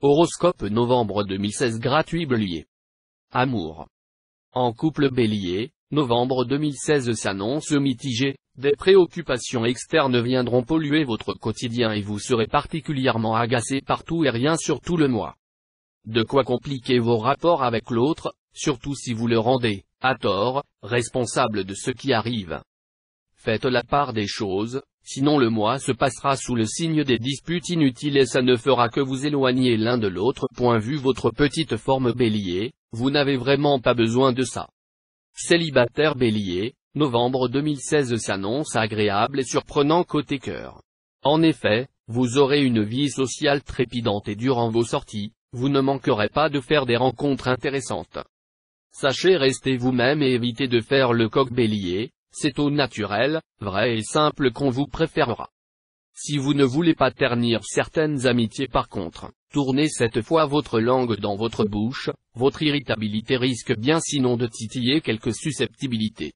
Horoscope novembre 2016 gratuit Bélier. Amour. En couple Bélier, novembre 2016 s'annonce mitigé, des préoccupations externes viendront polluer votre quotidien et vous serez particulièrement agacé par tout et rien sur tout le mois. De quoi compliquer vos rapports avec l'autre, surtout si vous le rendez, à tort, responsable de ce qui arrive. Faites la part des choses, sinon le mois se passera sous le signe des disputes inutiles et ça ne fera que vous éloigner l'un de l'autre. Vu votre petite forme Bélier, vous n'avez vraiment pas besoin de ça. Célibataire Bélier, novembre 2016 s'annonce agréable et surprenant côté cœur. En effet, vous aurez une vie sociale trépidante et durant vos sorties, vous ne manquerez pas de faire des rencontres intéressantes. Sachez rester vous-même et évitez de faire le coq Bélier. C'est au naturel, vrai et simple qu'on vous préférera. Si vous ne voulez pas ternir certaines amitiés par contre, tournez cette fois votre langue dans votre bouche, votre irritabilité risque bien sinon de titiller quelques susceptibilités.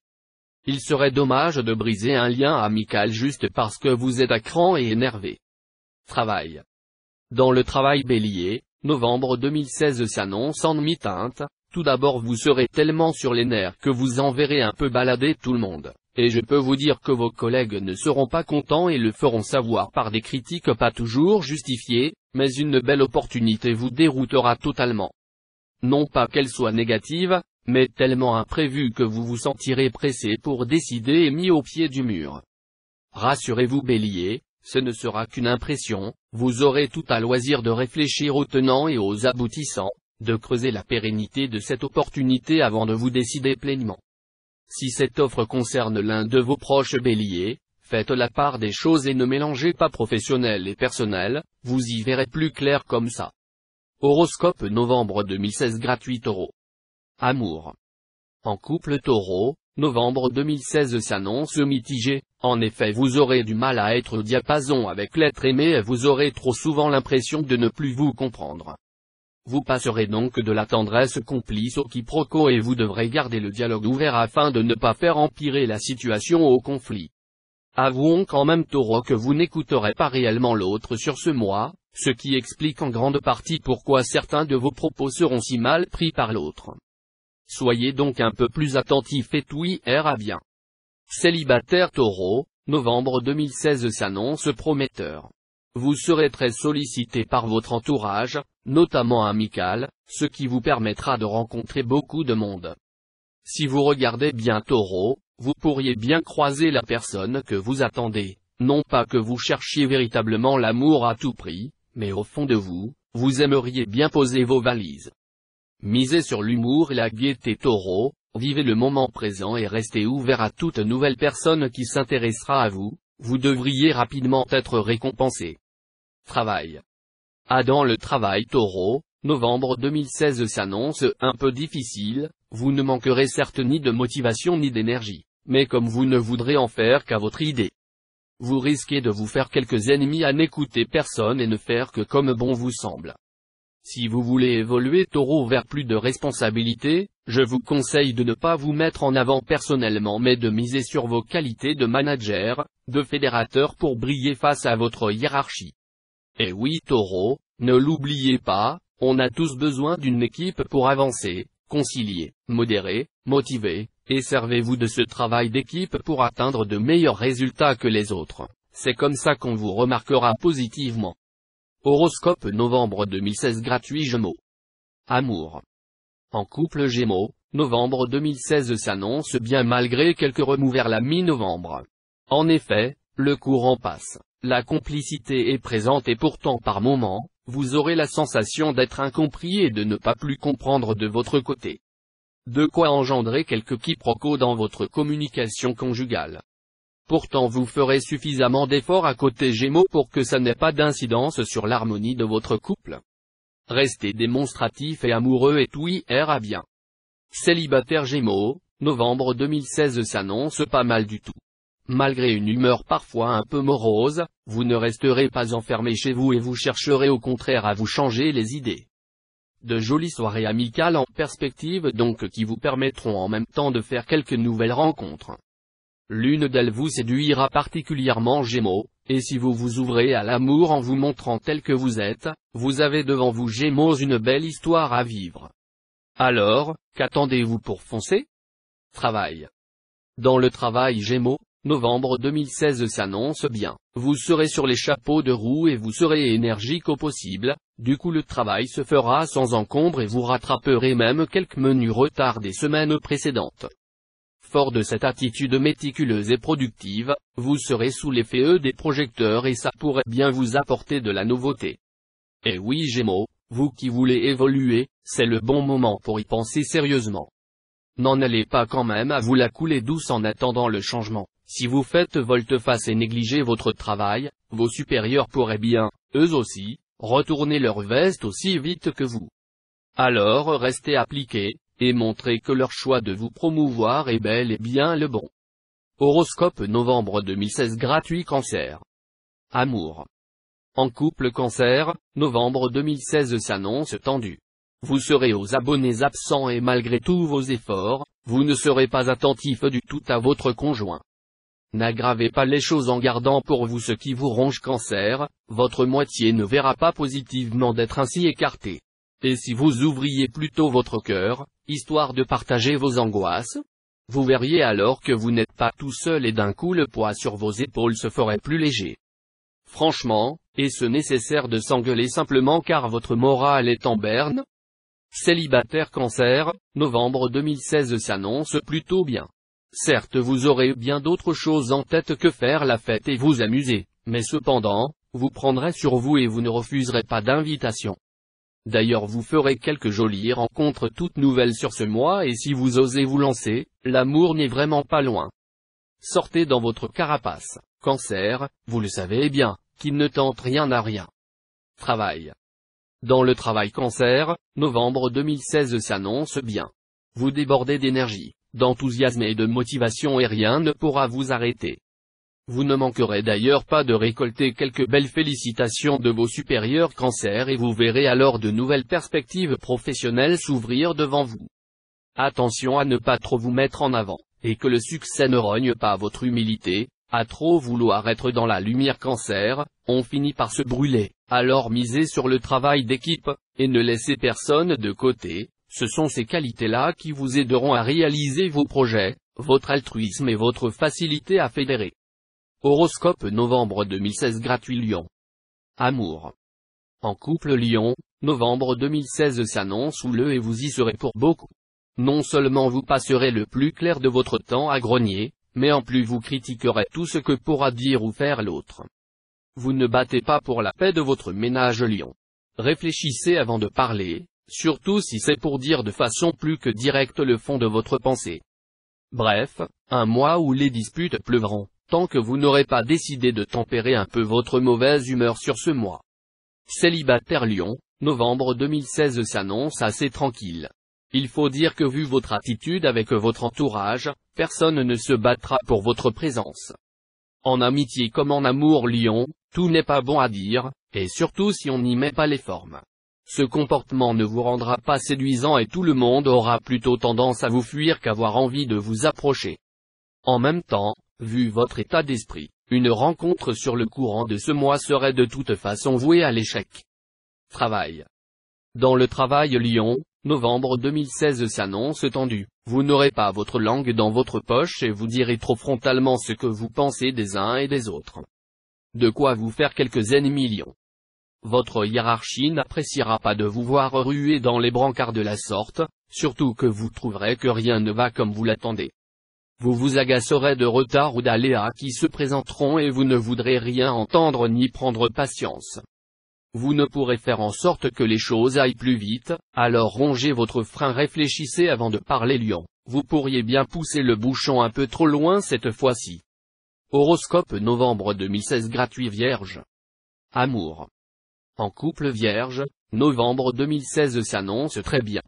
Il serait dommage de briser un lien amical juste parce que vous êtes à cran et énervé. Travail. Dans le travail Bélier, novembre 2016 s'annonce en demi-teinte. Tout d'abord vous serez tellement sur les nerfs que vous enverrez un peu balader tout le monde, et je peux vous dire que vos collègues ne seront pas contents et le feront savoir par des critiques pas toujours justifiées, mais une belle opportunité vous déroutera totalement. Non pas qu'elle soit négative, mais tellement imprévue que vous vous sentirez pressé pour décider et mis au pied du mur. Rassurez-vous Bélier, ce ne sera qu'une impression, vous aurez tout à loisir de réfléchir aux tenants et aux aboutissants, de creuser la pérennité de cette opportunité avant de vous décider pleinement. Si cette offre concerne l'un de vos proches Bélier, faites la part des choses et ne mélangez pas professionnel et personnel, vous y verrez plus clair comme ça. Horoscope novembre 2016 gratuit Taureau. Amour. En couple Taureau, novembre 2016 s'annonce mitigé, en effet vous aurez du mal à être au diapason avec l'être aimé et vous aurez trop souvent l'impression de ne plus vous comprendre. Vous passerez donc de la tendresse complice au quiproquo et vous devrez garder le dialogue ouvert afin de ne pas faire empirer la situation au conflit. Avouons quand même Taureau que vous n'écouterez pas réellement l'autre sur ce mois, ce qui explique en grande partie pourquoi certains de vos propos seront si mal pris par l'autre. Soyez donc un peu plus attentif et tout ira bien. Célibataire Taureau, novembre 2016 s'annonce prometteur. Vous serez très sollicité par votre entourage, notamment amical, ce qui vous permettra de rencontrer beaucoup de monde. Si vous regardez bien Taureau, vous pourriez bien croiser la personne que vous attendez, non pas que vous cherchiez véritablement l'amour à tout prix, mais au fond de vous, vous aimeriez bien poser vos valises. Misez sur l'humour et la gaieté Taureau, vivez le moment présent et restez ouvert à toute nouvelle personne qui s'intéressera à vous, vous devriez rapidement être récompensé. Travail. Dans le travail Taureau, novembre 2016 s'annonce un peu difficile, vous ne manquerez certes ni de motivation ni d'énergie, mais comme vous ne voudrez en faire qu'à votre idée. Vous risquez de vous faire quelques ennemis à n'écouter personne et ne faire que comme bon vous semble. Si vous voulez évoluer Taureau vers plus de responsabilités, je vous conseille de ne pas vous mettre en avant personnellement mais de miser sur vos qualités de manager, de fédérateur pour briller face à votre hiérarchie. Et oui Taureau, ne l'oubliez pas, on a tous besoin d'une équipe pour avancer, concilier, modérer, motiver, et servez-vous de ce travail d'équipe pour atteindre de meilleurs résultats que les autres. C'est comme ça qu'on vous remarquera positivement. Horoscope novembre 2016 gratuit Gémeaux. Amour. En couple Gémeaux, novembre 2016 s'annonce bien malgré quelques remous vers la mi-novembre. En effet, le courant passe. La complicité est présente et pourtant par moments, vous aurez la sensation d'être incompris et de ne pas plus comprendre de votre côté. De quoi engendrer quelques quiproquos dans votre communication conjugale. Pourtant vous ferez suffisamment d'efforts à côté Gémeaux pour que ça n'ait pas d'incidence sur l'harmonie de votre couple. Restez démonstratif et amoureux et tout ira bien. Célibataire Gémeaux, novembre 2016 s'annonce pas mal du tout. Malgré une humeur parfois un peu morose, vous ne resterez pas enfermé chez vous et vous chercherez au contraire à vous changer les idées. De jolies soirées amicales en perspective donc qui vous permettront en même temps de faire quelques nouvelles rencontres. L'une d'elles vous séduira particulièrement Gémeaux, et si vous vous ouvrez à l'amour en vous montrant tel que vous êtes, vous avez devant vous Gémeaux une belle histoire à vivre. Alors, qu'attendez-vous pour foncer? Travail. Dans le travail Gémeaux, novembre 2016 s'annonce bien. Vous serez sur les chapeaux de roue et vous serez énergique au possible, du coup le travail se fera sans encombre et vous rattraperez même quelques menus retards des semaines précédentes. Fort de cette attitude méticuleuse et productive, vous serez sous l'effet des projecteurs et ça pourrait bien vous apporter de la nouveauté. Et oui Gémeaux, vous qui voulez évoluer, c'est le bon moment pour y penser sérieusement. N'en allez pas quand même à vous la couler douce en attendant le changement. Si vous faites volte-face et négligez votre travail, vos supérieurs pourraient bien, eux aussi, retourner leur veste aussi vite que vous. Alors restez appliqués, et montrez que leur choix de vous promouvoir est bel et bien le bon. Horoscope novembre 2016 gratuit Cancer. Amour. En couple Cancer, novembre 2016 s'annonce tendu. Vous serez aux abonnés absents et malgré tous vos efforts, vous ne serez pas attentif du tout à votre conjoint. N'aggravez pas les choses en gardant pour vous ce qui vous ronge Cancer, votre moitié ne verra pas positivement d'être ainsi écarté. Et si vous ouvriez plutôt votre cœur, histoire de partager vos angoisses? Vous verriez alors que vous n'êtes pas tout seul et d'un coup le poids sur vos épaules se ferait plus léger. Franchement, est-ce nécessaire de s'engueuler simplement car votre morale est en berne? Célibataire Cancer, novembre 2016 s'annonce plutôt bien. Certes vous aurez bien d'autres choses en tête que faire la fête et vous amuser, mais cependant, vous prendrez sur vous et vous ne refuserez pas d'invitation. D'ailleurs vous ferez quelques jolies rencontres toutes nouvelles sur ce mois et si vous osez vous lancer, l'amour n'est vraiment pas loin. Sortez dans votre carapace, Cancer, vous le savez bien, qu'il ne tente rien à rien. Travail. Dans le travail Cancer, novembre 2016 s'annonce bien. Vous débordez d'énergie, d'enthousiasme et de motivation et rien ne pourra vous arrêter. Vous ne manquerez d'ailleurs pas de récolter quelques belles félicitations de vos supérieurs Cancer et vous verrez alors de nouvelles perspectives professionnelles s'ouvrir devant vous. Attention à ne pas trop vous mettre en avant, et que le succès ne rogne pas votre humilité, à trop vouloir être dans la lumière Cancer, on finit par se brûler, alors misez sur le travail d'équipe, et ne laissez personne de côté, ce sont ces qualités-là qui vous aideront à réaliser vos projets, votre altruisme et votre facilité à fédérer. Horoscope novembre 2016 gratuit Lion. Amour. En couple Lion, novembre 2016 s'annonce houleux et vous y serez pour beaucoup. Non seulement vous passerez le plus clair de votre temps à grogner, mais en plus vous critiquerez tout ce que pourra dire ou faire l'autre. Vous ne battez pas pour la paix de votre ménage Lion. Réfléchissez avant de parler, surtout si c'est pour dire de façon plus que directe le fond de votre pensée. Bref, un mois où les disputes pleuvront, tant que vous n'aurez pas décidé de tempérer un peu votre mauvaise humeur sur ce mois. Célibataire Lion, novembre 2016 s'annonce assez tranquille. Il faut dire que vu votre attitude avec votre entourage, personne ne se battra pour votre présence. En amitié comme en amour Lion, tout n'est pas bon à dire, et surtout si on n'y met pas les formes. Ce comportement ne vous rendra pas séduisant et tout le monde aura plutôt tendance à vous fuir qu'avoir envie de vous approcher. En même temps, vu votre état d'esprit, une rencontre sur le courant de ce mois serait de toute façon vouée à l'échec. Travail. Dans le travail Lion, novembre 2016 s'annonce tendu. Vous n'aurez pas votre langue dans votre poche et vous direz trop frontalement ce que vous pensez des uns et des autres. De quoi vous faire quelques ennemis Lion. Votre hiérarchie n'appréciera pas de vous voir ruer dans les brancards de la sorte, surtout que vous trouverez que rien ne va comme vous l'attendez. Vous vous agacerez de retards ou d'aléas qui se présenteront et vous ne voudrez rien entendre ni prendre patience. Vous ne pourrez faire en sorte que les choses aillent plus vite, alors rongez votre frein, réfléchissez avant de parler Lion. Vous pourriez bien pousser le bouchon un peu trop loin cette fois-ci. Horoscope novembre 2016 gratuit Vierge. Amour. En couple Vierge, novembre 2016 s'annonce très bien.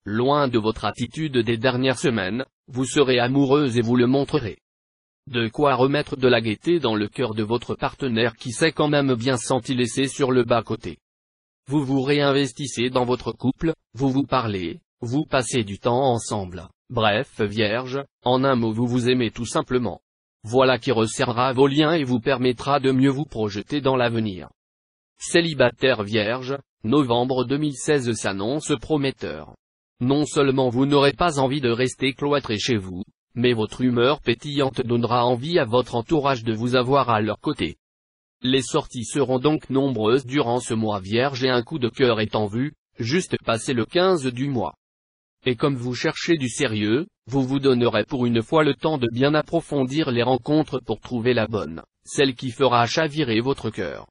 Loin de votre attitude des dernières semaines, vous serez amoureuse et vous le montrerez. De quoi remettre de la gaieté dans le cœur de votre partenaire qui s'est quand même bien senti laissé sur le bas-côté. Vous vous réinvestissez dans votre couple, vous vous parlez, vous passez du temps ensemble. Bref Vierge, en un mot vous vous aimez tout simplement. Voilà qui resserrera vos liens et vous permettra de mieux vous projeter dans l'avenir. Célibataire vierge, novembre 2016 s'annonce prometteur. Non seulement vous n'aurez pas envie de rester cloîtré chez vous, mais votre humeur pétillante donnera envie à votre entourage de vous avoir à leur côté. Les sorties seront donc nombreuses durant ce mois vierge et un coup de cœur est en vue, juste passé le 15 du mois. Et comme vous cherchez du sérieux, vous vous donnerez pour une fois le temps de bien approfondir les rencontres pour trouver la bonne, celle qui fera chavirer votre cœur.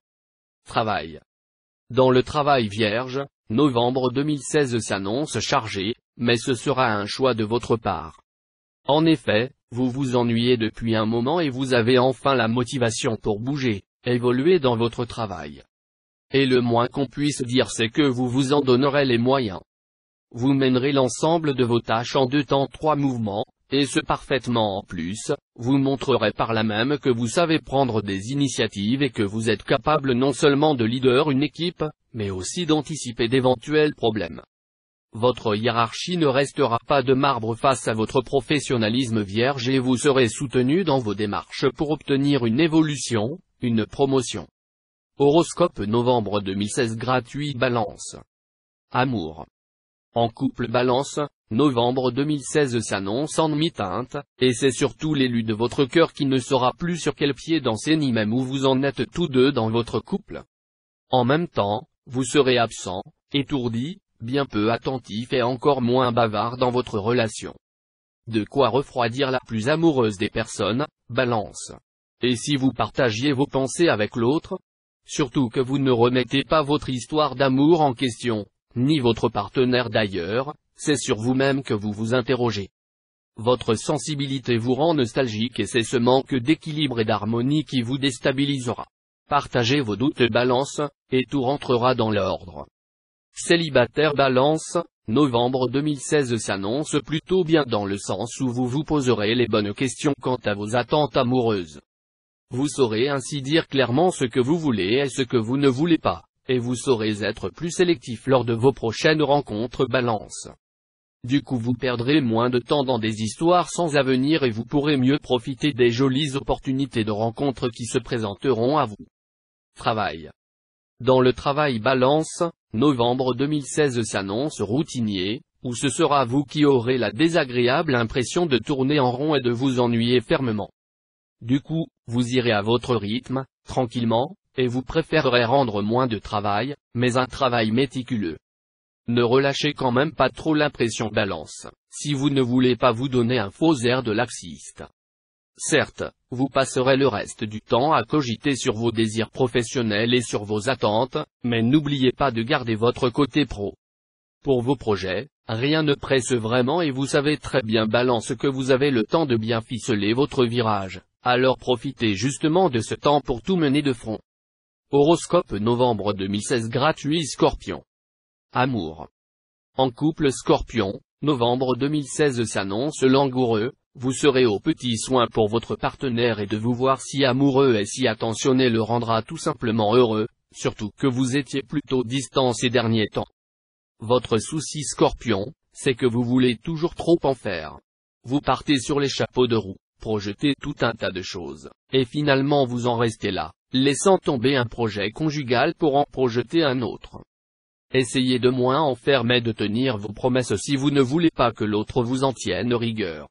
Travail. Dans le travail vierge, novembre 2016 s'annonce chargé, mais ce sera un choix de votre part. En effet, vous vous ennuyez depuis un moment et vous avez enfin la motivation pour bouger, évoluer dans votre travail. Et le moins qu'on puisse dire c'est que vous vous en donnerez les moyens. Vous mènerez l'ensemble de vos tâches en 2 temps 3 mouvements, et ce parfaitement en plus, vous montrerez par là même que vous savez prendre des initiatives et que vous êtes capable non seulement de leader une équipe, mais aussi d'anticiper d'éventuels problèmes. Votre hiérarchie ne restera pas de marbre face à votre professionnalisme vierge et vous serez soutenu dans vos démarches pour obtenir une évolution, une promotion. Horoscope novembre 2016 gratuit Balance. Amour. En couple Balance, novembre 2016 s'annonce en demi-teinte, et c'est surtout l'élu de votre cœur qui ne saura plus sur quel pied danser ni même où vous en êtes tous deux dans votre couple. En même temps, vous serez absent, étourdi, bien peu attentif et encore moins bavard dans votre relation. De quoi refroidir la plus amoureuse des personnes, Balance. Et si vous partagiez vos pensées avec l'autre? Surtout que vous ne remettez pas votre histoire d'amour en question, ni votre partenaire d'ailleurs, c'est sur vous-même que vous vous interrogez. Votre sensibilité vous rend nostalgique et c'est ce manque d'équilibre et d'harmonie qui vous déstabilisera. Partagez vos doutes Balance, et tout rentrera dans l'ordre. Célibataire Balance, novembre 2016 s'annonce plutôt bien dans le sens où vous vous poserez les bonnes questions quant à vos attentes amoureuses. Vous saurez ainsi dire clairement ce que vous voulez et ce que vous ne voulez pas, et vous saurez être plus sélectif lors de vos prochaines rencontres Balance. Du coup vous perdrez moins de temps dans des histoires sans avenir et vous pourrez mieux profiter des jolies opportunités de rencontres qui se présenteront à vous. Travail. Dans le travail Balance, novembre 2016 s'annonce routinier, où ce sera vous qui aurez la désagréable impression de tourner en rond et de vous ennuyer fermement. Du coup, vous irez à votre rythme, tranquillement, et vous préférerez rendre moins de travail, mais un travail méticuleux. Ne relâchez quand même pas trop l'impression Balance, si vous ne voulez pas vous donner un faux air de laxiste. Certes, vous passerez le reste du temps à cogiter sur vos désirs professionnels et sur vos attentes, mais n'oubliez pas de garder votre côté pro. Pour vos projets, rien ne presse vraiment et vous savez très bien Balance que vous avez le temps de bien ficeler votre virage, alors profitez justement de ce temps pour tout mener de front. Horoscope novembre 2016 gratuit Scorpion. Amour. En couple Scorpion, novembre 2016 s'annonce langoureux, vous serez aux petits soins pour votre partenaire et de vous voir si amoureux et si attentionné le rendra tout simplement heureux, surtout que vous étiez plutôt distant ces derniers temps. Votre souci Scorpion, c'est que vous voulez toujours trop en faire. Vous partez sur les chapeaux de roue, projetez tout un tas de choses, et finalement vous en restez là, laissant tomber un projet conjugal pour en projeter un autre. Essayez de moins en faire mais de tenir vos promesses si vous ne voulez pas que l'autre vous en tienne rigueur.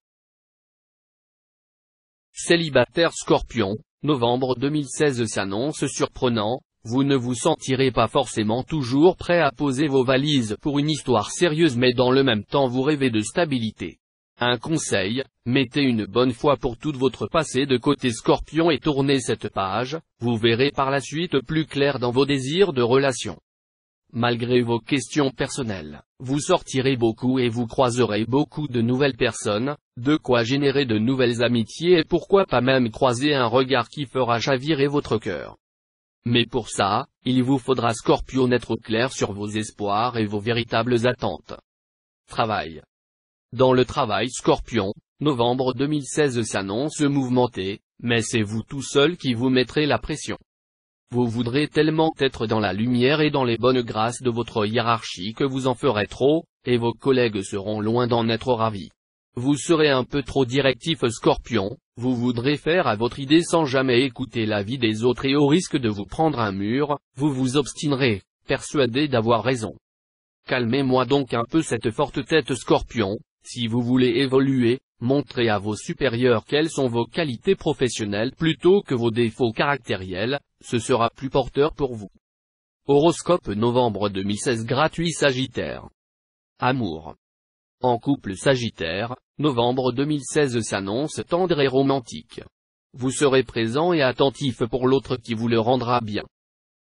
Célibataire Scorpion, novembre 2016 s'annonce surprenant, vous ne vous sentirez pas forcément toujours prêt à poser vos valises pour une histoire sérieuse mais dans le même temps vous rêvez de stabilité. Un conseil, mettez une bonne fois pour toutes votre passé de côté Scorpion et tournez cette page, vous verrez par la suite plus clair dans vos désirs de relation. Malgré vos questions personnelles, vous sortirez beaucoup et vous croiserez beaucoup de nouvelles personnes, de quoi générer de nouvelles amitiés et pourquoi pas même croiser un regard qui fera chavirer votre cœur. Mais pour ça, il vous faudra Scorpion être clair sur vos espoirs et vos véritables attentes. Travail. Dans le travail Scorpion, novembre 2016 s'annonce mouvementé, mais c'est vous tout seul qui vous mettrez la pression. Vous voudrez tellement être dans la lumière et dans les bonnes grâces de votre hiérarchie que vous en ferez trop, et vos collègues seront loin d'en être ravis. Vous serez un peu trop directif Scorpion, Vous voudrez faire à votre idée sans jamais écouter l'avis des autres et au risque de vous prendre un mur, vous vous obstinerez, persuadé d'avoir raison. Calmez-moi donc un peu cette forte tête Scorpion, si vous voulez évoluer, montrez à vos supérieurs quelles sont vos qualités professionnelles plutôt que vos défauts caractériels, ce sera plus porteur pour vous. Horoscope novembre 2016 gratuit Sagittaire. Amour. En couple Sagittaire, novembre 2016 s'annonce tendre et romantique. Vous serez présent et attentif pour l'autre qui vous le rendra bien.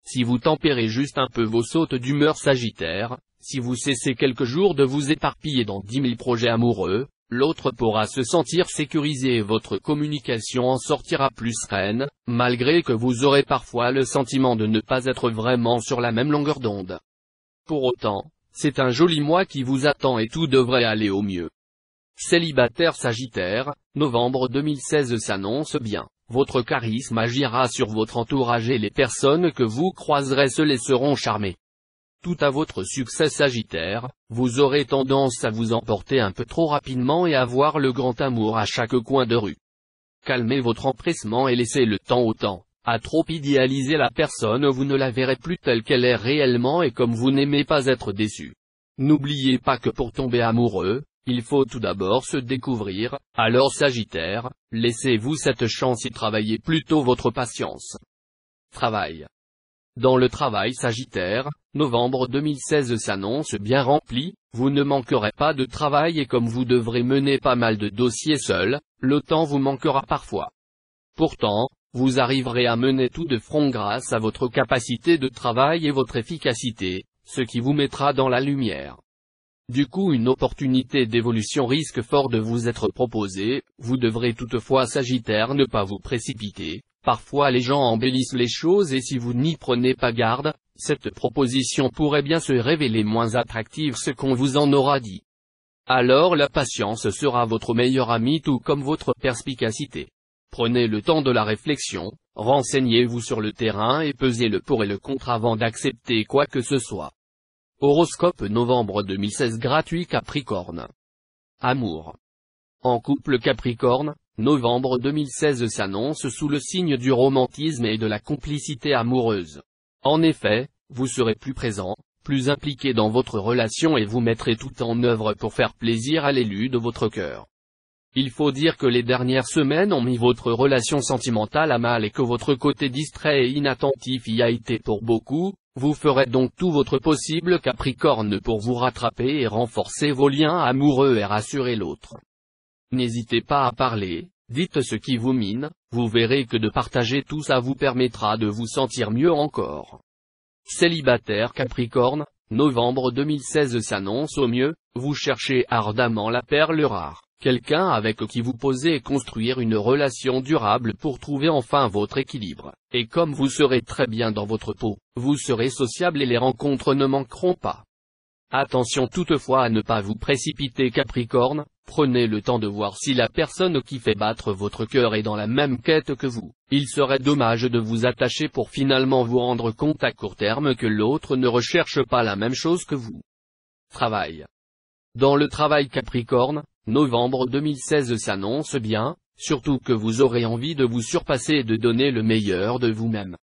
Si vous tempérez juste un peu vos sautes d'humeur Sagittaire, si vous cessez quelques jours de vous éparpiller dans 10 000 projets amoureux, l'autre pourra se sentir sécurisé et votre communication en sortira plus sereine, malgré que vous aurez parfois le sentiment de ne pas être vraiment sur la même longueur d'onde. Pour autant, c'est un joli mois qui vous attend et tout devrait aller au mieux. Célibataire Sagittaire, novembre 2016 s'annonce bien. Votre charisme agira sur votre entourage et les personnes que vous croiserez se laisseront charmer. Tout à votre succès Sagittaire, vous aurez tendance à vous emporter un peu trop rapidement et à voir le grand amour à chaque coin de rue. Calmez votre empressement et laissez le temps au temps. À trop idéaliser la personne, vous ne la verrez plus telle qu'elle est réellement et comme vous n'aimez pas être déçu. N'oubliez pas que pour tomber amoureux, il faut tout d'abord se découvrir, alors Sagittaire, laissez-vous cette chance et travaillez plutôt votre patience. Travail. Dans le travail Sagittaire, novembre 2016 s'annonce bien rempli, vous ne manquerez pas de travail et comme vous devrez mener pas mal de dossiers seul, le temps vous manquera parfois. Pourtant, vous arriverez à mener tout de front grâce à votre capacité de travail et votre efficacité, ce qui vous mettra dans la lumière. Du coup une opportunité d'évolution risque fort de vous être proposée, vous devrez toutefois Sagittaire ne pas vous précipiter, parfois les gens embellissent les choses et si vous n'y prenez pas garde, cette proposition pourrait bien se révéler moins attractive ce qu'on vous en aura dit. Alors la patience sera votre meilleur ami tout comme votre perspicacité. Prenez le temps de la réflexion, renseignez-vous sur le terrain et pesez le pour et le contre avant d'accepter quoi que ce soit. Horoscope novembre 2016 gratuit Capricorne. Amour. En couple Capricorne, novembre 2016 s'annonce sous le signe du romantisme et de la complicité amoureuse. En effet, vous serez plus présent, plus impliqué dans votre relation et vous mettrez tout en œuvre pour faire plaisir à l'élu de votre cœur. Il faut dire que les dernières semaines ont mis votre relation sentimentale à mal et que votre côté distrait et inattentif y a été pour beaucoup, vous ferez donc tout votre possible Capricorne pour vous rattraper et renforcer vos liens amoureux et rassurer l'autre. N'hésitez pas à parler, dites ce qui vous mine, vous verrez que de partager tout ça vous permettra de vous sentir mieux encore. Célibataire Capricorne, novembre 2016 s'annonce au mieux, vous cherchez ardemment la perle rare. Quelqu'un avec qui vous posez et construire une relation durable pour trouver enfin votre équilibre, et comme vous serez très bien dans votre peau, vous serez sociable et les rencontres ne manqueront pas. Attention toutefois à ne pas vous précipiter Capricorne, prenez le temps de voir si la personne qui fait battre votre cœur est dans la même quête que vous. Il serait dommage de vous attacher pour finalement vous rendre compte à court terme que l'autre ne recherche pas la même chose que vous. Travail. Dans le travail Capricorne, novembre 2016 s'annonce bien, surtout que vous aurez envie de vous surpasser et de donner le meilleur de vous-même.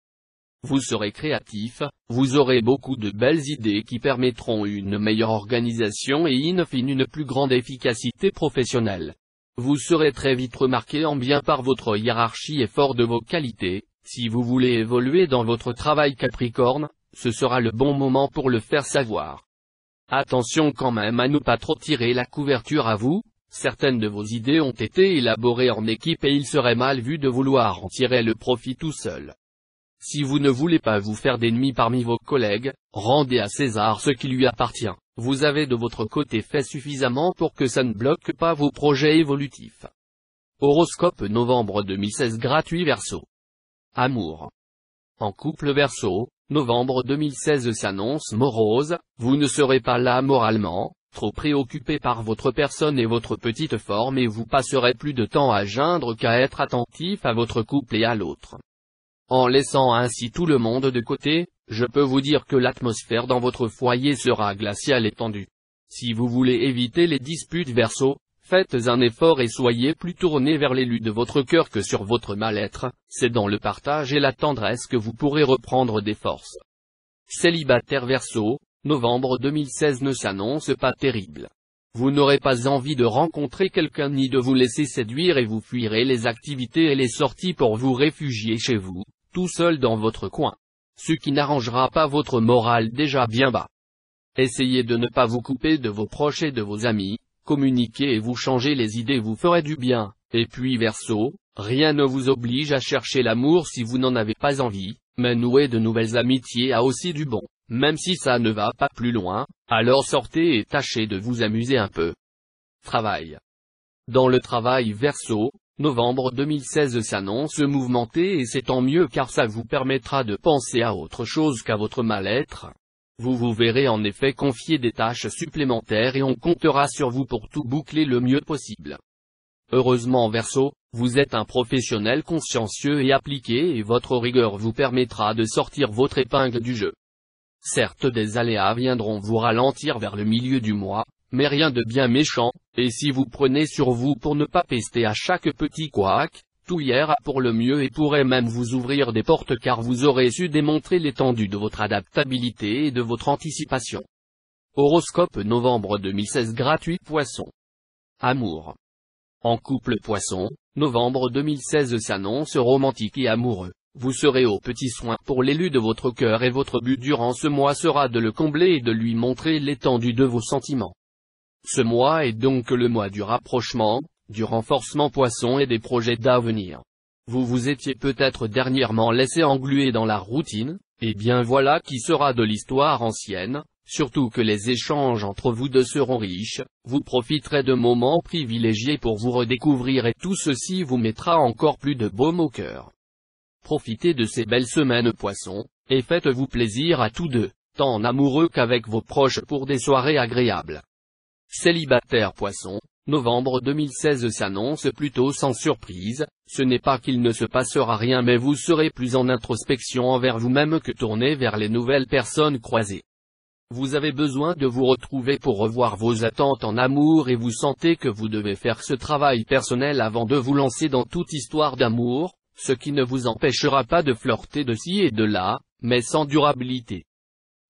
Vous serez créatif, vous aurez beaucoup de belles idées qui permettront une meilleure organisation et in fine une plus grande efficacité professionnelle. Vous serez très vite remarqué en bien par votre hiérarchie et fort de vos qualités. Si vous voulez évoluer dans votre travail Capricorne, ce sera le bon moment pour le faire savoir. Attention quand même à ne pas trop tirer la couverture à vous, certaines de vos idées ont été élaborées en équipe et il serait mal vu de vouloir en tirer le profit tout seul. Si vous ne voulez pas vous faire d'ennemis parmi vos collègues, rendez à César ce qui lui appartient, vous avez de votre côté fait suffisamment pour que ça ne bloque pas vos projets évolutifs. Horoscope novembre 2016 gratuit Verseau. Amour. En couple Verseau, novembre 2016 s'annonce morose, vous ne serez pas là moralement, trop préoccupé par votre personne et votre petite forme et vous passerez plus de temps à geindre qu'à être attentif à votre couple et à l'autre. En laissant ainsi tout le monde de côté, je peux vous dire que l'atmosphère dans votre foyer sera glaciale et tendue. Si vous voulez éviter les disputes Verseau, Faites un effort et soyez plus tourné vers l'élu de votre cœur que sur votre mal-être, c'est dans le partage et la tendresse que vous pourrez reprendre des forces. Célibataire Verseau, novembre 2016 ne s'annonce pas terrible. Vous n'aurez pas envie de rencontrer quelqu'un ni de vous laisser séduire et vous fuirez les activités et les sorties pour vous réfugier chez vous, tout seul dans votre coin. Ce qui n'arrangera pas votre morale déjà bien bas. Essayez de ne pas vous couper de vos proches et de vos amis, communiquer et vous changer les idées vous ferait du bien. Et puis Verseau, rien ne vous oblige à chercher l'amour si vous n'en avez pas envie, mais nouer de nouvelles amitiés a aussi du bon, même si ça ne va pas plus loin, alors sortez et tâchez de vous amuser un peu. Travail. Dans le travail Verseau, novembre 2016 s'annonce mouvementé et c'est tant mieux car ça vous permettra de penser à autre chose qu'à votre mal-être. Vous vous verrez en effet confier des tâches supplémentaires et on comptera sur vous pour tout boucler le mieux possible. Heureusement Verseau, vous êtes un professionnel consciencieux et appliqué et votre rigueur vous permettra de sortir votre épingle du jeu. Certes des aléas viendront vous ralentir vers le milieu du mois, mais rien de bien méchant, et si vous prenez sur vous pour ne pas pester à chaque petit couac, tout ira pour le mieux et pourrait même vous ouvrir des portes car vous aurez su démontrer l'étendue de votre adaptabilité et de votre anticipation. Horoscope novembre 2016 gratuit Poisson. Amour. En couple Poisson, novembre 2016 s'annonce romantique et amoureux. Vous serez aux petits soins pour l'élu de votre cœur et votre but durant ce mois sera de le combler et de lui montrer l'étendue de vos sentiments. Ce mois est donc le mois du rapprochement, du renforcement Poisson et des projets d'avenir. Vous vous étiez peut-être dernièrement laissé engluer dans la routine, et bien voilà qui sera de l'histoire ancienne, surtout que les échanges entre vous deux seront riches, vous profiterez de moments privilégiés pour vous redécouvrir et tout ceci vous mettra encore plus de baume au cœur. Profitez de ces belles semaines Poisson, et faites-vous plaisir à tous deux, tant en amoureux qu'avec vos proches pour des soirées agréables. Célibataire Poisson, novembre 2016 s'annonce plutôt sans surprise, ce n'est pas qu'il ne se passera rien mais vous serez plus en introspection envers vous-même que tourné vers les nouvelles personnes croisées. Vous avez besoin de vous retrouver pour revoir vos attentes en amour et vous sentez que vous devez faire ce travail personnel avant de vous lancer dans toute histoire d'amour, ce qui ne vous empêchera pas de flirter de ci et de là, mais sans durabilité.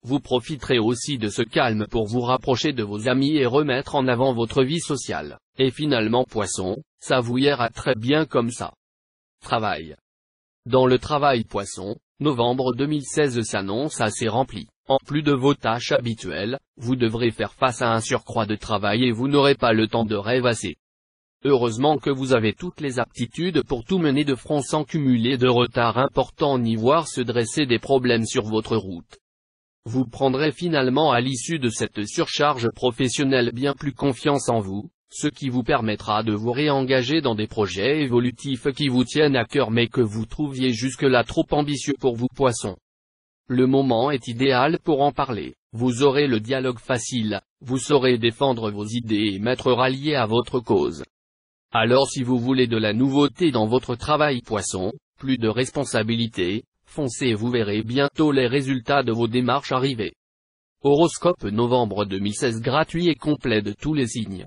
Vous profiterez aussi de ce calme pour vous rapprocher de vos amis et remettre en avant votre vie sociale. Et finalement Poisson, ça vous ira très bien comme ça. Travail. Dans le travail Poisson, novembre 2016 s'annonce assez rempli. En plus de vos tâches habituelles, vous devrez faire face à un surcroît de travail et vous n'aurez pas le temps de rêvasser. Heureusement que vous avez toutes les aptitudes pour tout mener de front sans cumuler de retard important ni voir se dresser des problèmes sur votre route. Vous prendrez finalement à l'issue de cette surcharge professionnelle bien plus confiance en vous, ce qui vous permettra de vous réengager dans des projets évolutifs qui vous tiennent à cœur mais que vous trouviez jusque-là trop ambitieux pour vous Poisson. Le moment est idéal pour en parler, vous aurez le dialogue facile, vous saurez défendre vos idées et m'être rallié à votre cause. Alors si vous voulez de la nouveauté dans votre travail Poisson, plus de responsabilité, foncez et vous verrez bientôt les résultats de vos démarches arriver. Horoscope novembre 2016 gratuit et complet de tous les signes.